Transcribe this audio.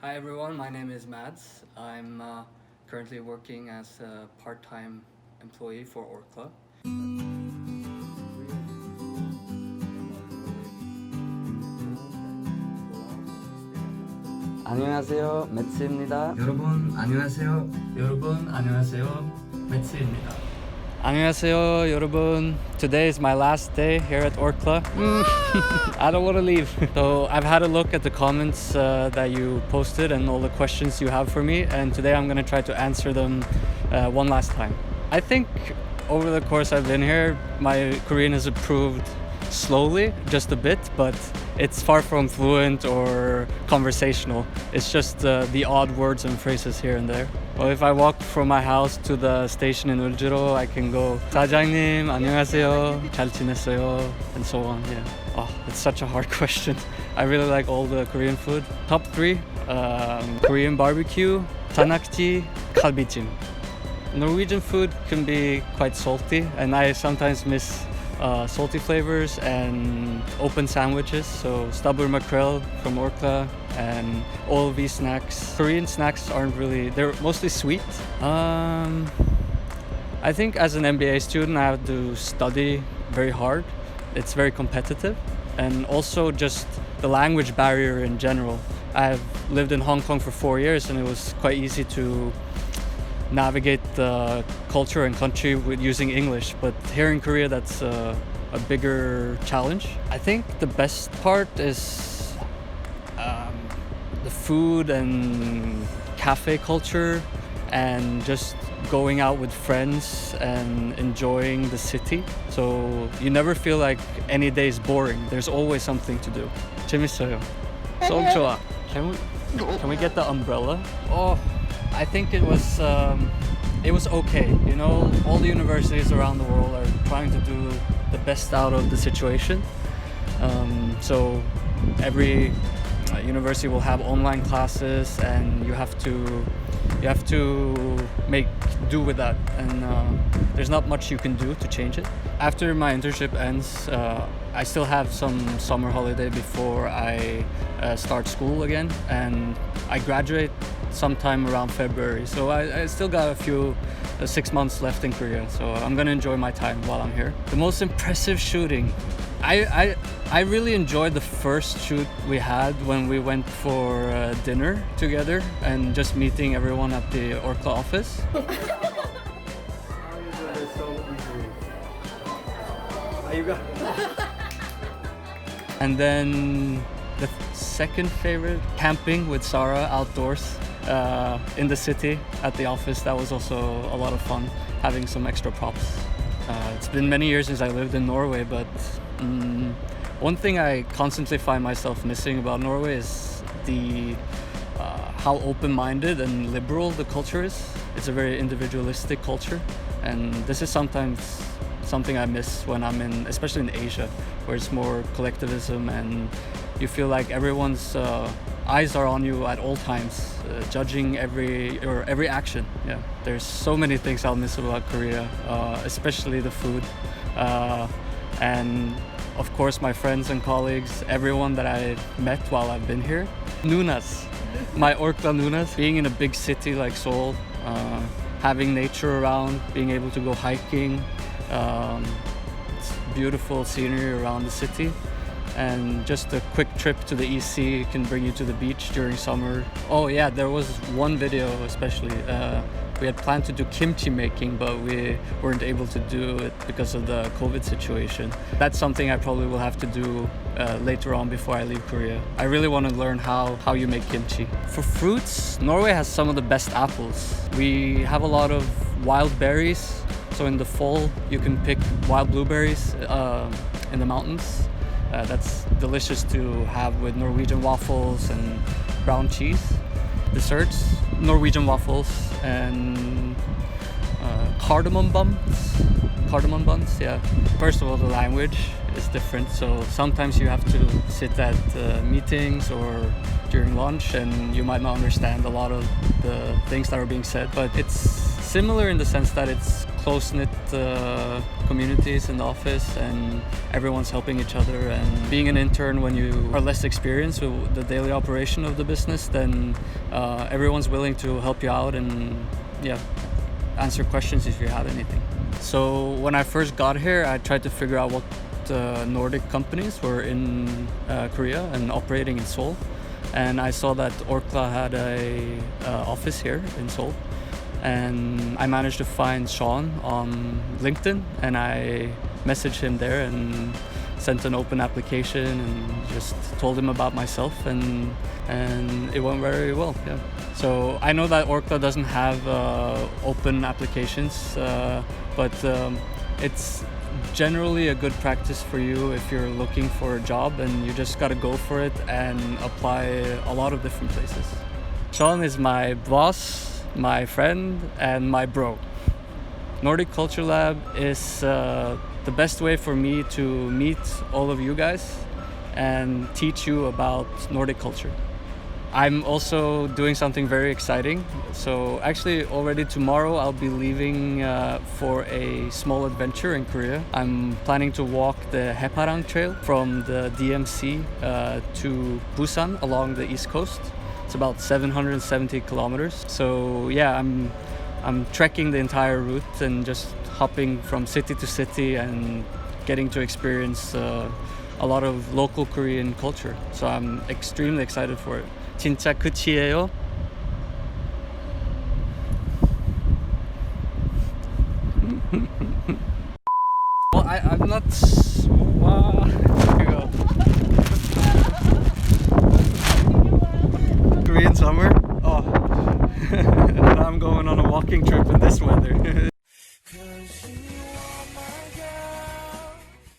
Hi everyone, my name is Mads. I'm currently working as a part-time employee for Orkla. 안녕하세요, 매츠입니다. 여러분 안녕하세요. 여러분 안녕하세요. 매츠입니다. 안녕하세요, 여러분. Today is my last day here at Orkla. I don't want to leave. So I've had a look at the comments that you posted and all the questions you have for me, and today I'm going to try to answer them one last time. I think over the course I've been here, my Korean has improved slowly, just a bit, but it's far from fluent or conversational. It's just the odd words and phrases here and there. Well, if I walk from my house to the station in Uljiro, I can go 사장님 안녕하세요, 잘 지냈어요, and so on. Yeah. Oh, it's such a hard question. I really like all the Korean food. Top 3: Korean barbecue, tanakji, kalbijim. Norwegian food can be quite salty, and I sometimes miss salty flavors and open sandwiches. So stubber makrel from Orkla and all of these snacks. Korean snacks aren't really, they're mostly sweet. I think as an MBA student I have to study very hard. It's very competitive, and also just the language barrier in general. I've lived in Hong Kong for 4 years and it was quite easy to navigate the culture and country with using English, but here in Korea that's a bigger challenge. I think the best part is the food and cafe culture and just going out with friends and enjoying the city. So you never feel like any day is boring. There's always something to do. 재밌어요. So 좋아. Can we get the umbrella? Oh, I think it was okay. You know, all the universities around the world are trying to do the best out of the situation. So every university will have online classes, and you have to make do with that. And there's not much you can do to change it. After my internship ends, I still have some summer holiday before I start school again, and I graduate sometime around February. So I still got a few 6 months left in Korea. So I'm gonna enjoy my time while I'm here. The most impressive shooting. I really enjoyed the first shoot we had when we went for dinner together and just meeting everyone at the Orkla office. And then the second favorite, camping with Sarah outdoors in the city at the office. That was also a lot of fun, having some extra props. It's been many years since I lived in Norway, but one thing I constantly find myself missing about Norway is the how open-minded and liberal the culture is. It's a very individualistic culture, and this is sometimes something I miss when I'm in, especially in Asia, where it's more collectivism and you feel like everyone's eyes are on you at all times, judging every action. Yeah, there's so many things I'll miss about Korea, especially the food, and of course my friends and colleagues, everyone that I met while I've been here. Nunas, my Orkla Nunas, being in a big city like Seoul, having nature around, being able to go hiking, it's beautiful scenery around the city. And just a quick trip to the EC can bring you to the beach during summer. Oh yeah, there was one video especially. We had planned to do kimchi making, but we weren't able to do it because of the COVID situation. That's something I probably will have to do later on before I leave Korea. I really want to learn how you make kimchi. For fruits, Norway has some of the best apples. We have a lot of wild berries. So in the fall, you can pick wild blueberries in the mountains. That's delicious to have with Norwegian waffles and brown cheese. Desserts, Norwegian waffles and cardamom buns, yeah. First of all, the language is different, so sometimes you have to sit at meetings or during lunch and you might not understand a lot of the things that are being said, but it's similar in the sense that it's close-knit communities in the office and everyone's helping each other. And being an intern, when you are less experienced with the daily operation of the business, then everyone's willing to help you out and answer questions if you have anything. So when I first got here, I tried to figure out what Nordic companies were in Korea and operating in Seoul. And I saw that Orkla had a office here in Seoul. And I managed to find Sean on LinkedIn, and I messaged him there and sent an open application and just told him about myself, and it went very well. Yeah. So I know that Orkla doesn't have open applications, but it's generally a good practice for you if you're looking for a job, and you just gotta go for it and apply a lot of different places. Sean is my boss, my friend, and my bro. NordicCultureLab is the best way for me to meet all of you guys and teach you about Nordic culture. I'm also doing something very exciting. So actually already tomorrow I'll be leaving for a small adventure in Korea. I'm planning to walk the Haeparang Trail from the DMC to Busan along the east coast. It's about 770 kilometers. So yeah, I'm trekking the entire route and just hopping from city to city and getting to experience a lot of local Korean culture. So I'm extremely excited for it. 진짜 끝이에요? Well, I'm not